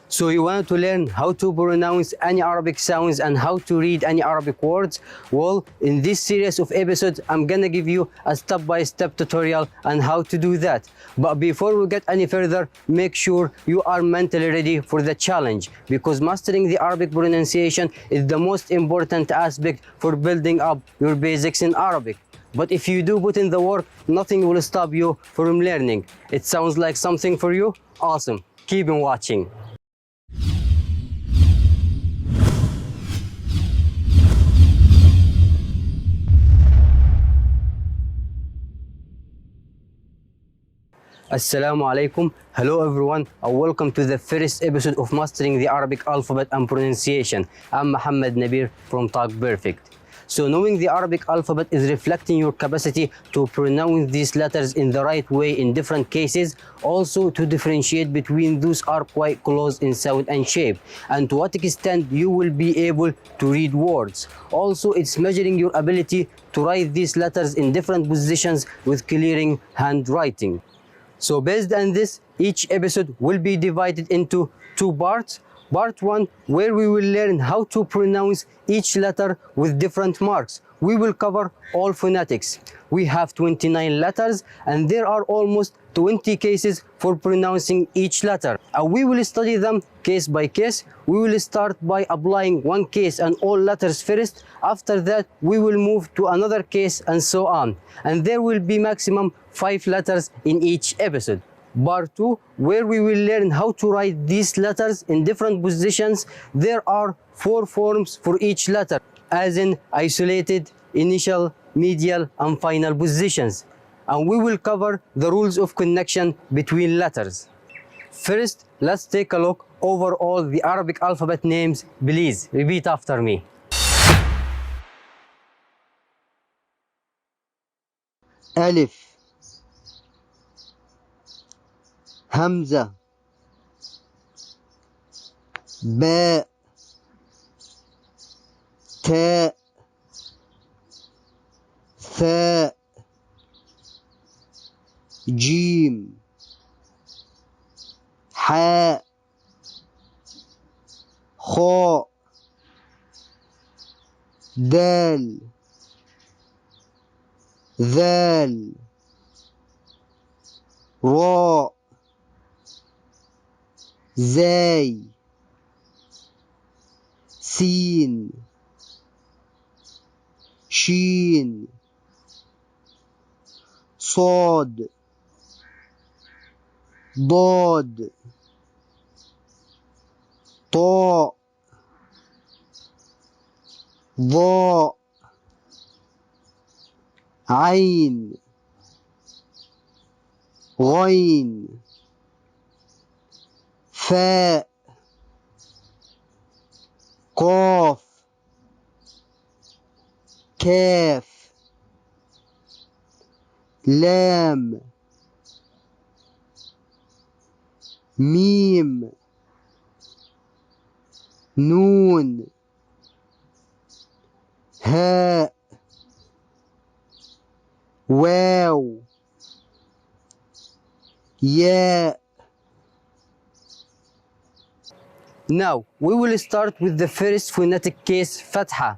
So you want to learn how to pronounce any Arabic sounds and how to read any Arabic words? Well, in this series of episodes, I'm gonna give you a step-by-step tutorial on how to do that. But before we get any further, make sure you are mentally ready for the challenge, because mastering the Arabic pronunciation is the most important aspect for building up your basics in Arabic. But if you do put in the work, nothing will stop you from learning. It sounds like something for you? Awesome. Keep on watching. Assalamu alaikum. Hello everyone and welcome to the first episode of Mastering the Arabic Alphabet and Pronunciation. I'm Mohammed Nabir from Talk Perfect. So knowing the Arabic alphabet is reflecting your capacity to pronounce these letters in the right way in different cases, also to differentiate between those are quite close in sound and shape, and to what extent you will be able to read words. Also, it's measuring your ability to write these letters in different positions with clearing handwriting. So based on this, each episode will be divided into two parts. Part 1, where we will learn how to pronounce each letter with different marks. We will cover all phonetics. We have 29 letters and there are almost 20 cases for pronouncing each letter. And we will study them case by case. We will start by applying one case and all letters first. After that, we will move to another case and so on. And there will be maximum 5 letters in each episode. Part 2, where we will learn how to write these letters in different positions. There are 4 forms for each letter, as in isolated, initial, medial, and final positions. And we will cover the rules of connection between letters. First, let's take a look over all the Arabic alphabet names. Please repeat after me. ألف همزة باء تاء ثاء جيم حاء خاء دال ذال راء زاي سين شين صاد ضاد طاء ظاء عين غين فاء قاف كاف لام ميم نون هاء واو ياء. Now, we will start with the first phonetic case, Fatha,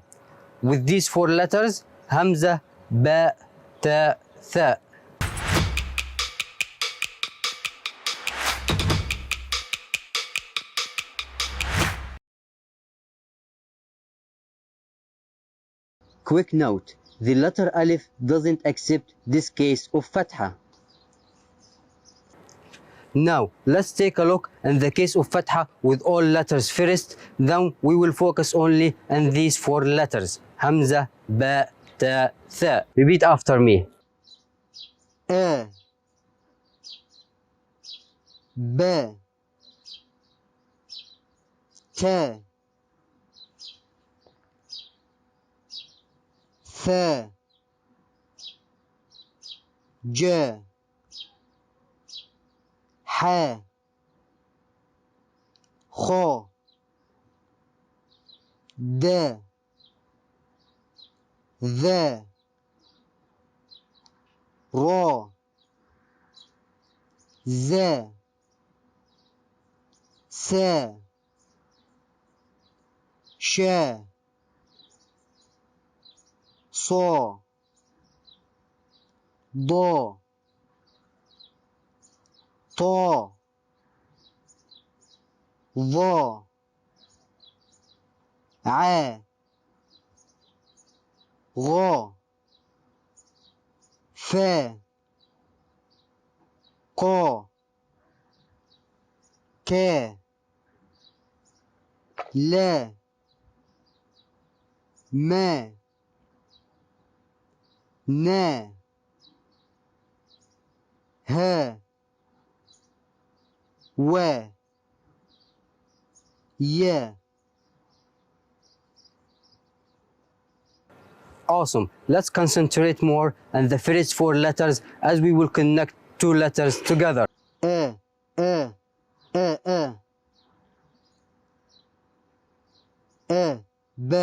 with these 4 letters, Hamza, Ba, Ta, Tha. Quick note, the letter Alif doesn't accept this case of Fatha. Now, let's take a look in the case of Fatha with all letters first, then we will focus only on these 4 letters, Hamza, Ba, Ta, Tha. Repeat after me. A ب ت ث ج ح خ د ذ را ز س ش ص ض ط ظ ع غ ف ق ك ل م ن ه و ي. Awesome. Let's concentrate more on the first four letters as we will connect two letters together. ا ا ا ا ا ب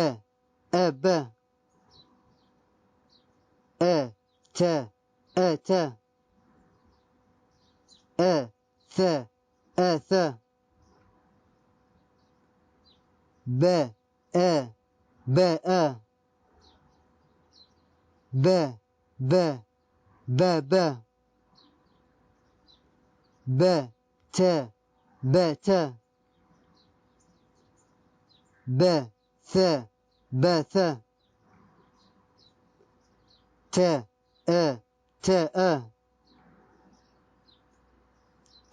ا ب ا ت ا ت ا ث ا ث ب ا ب ا ب ب ب ب ب ت ب ت ب ث ب ث ت ا ت ا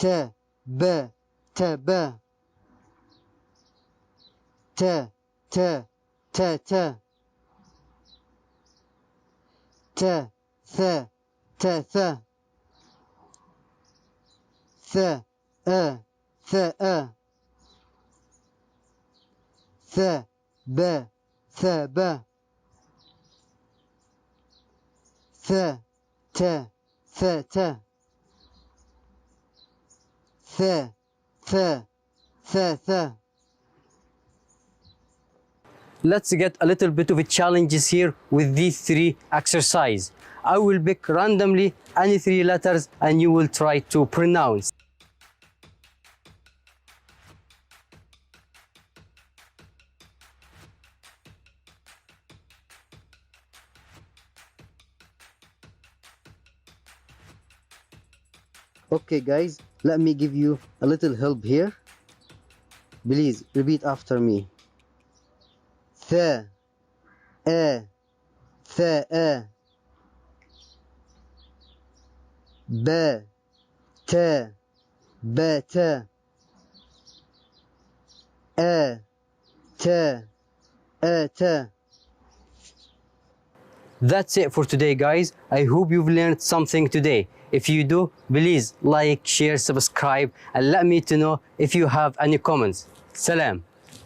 ت ب ت ب ت ت ت ت ت ث ت ث ث ا ث ا ث ب ث ب ث ت ث ت ث ث ث ث. Let's get a little bit of a challenges here with these three exercises. I will pick randomly any three letters and you will try to pronounce. Okay guys, let me give you a little help here. Please repeat after me. ث ا ث ا ب ت ب ت ا ت ا ت. That's it for today, guys. I hope you've learned something today. If you do, please like, share, subscribe, and let me to know if you have any comments. Salam.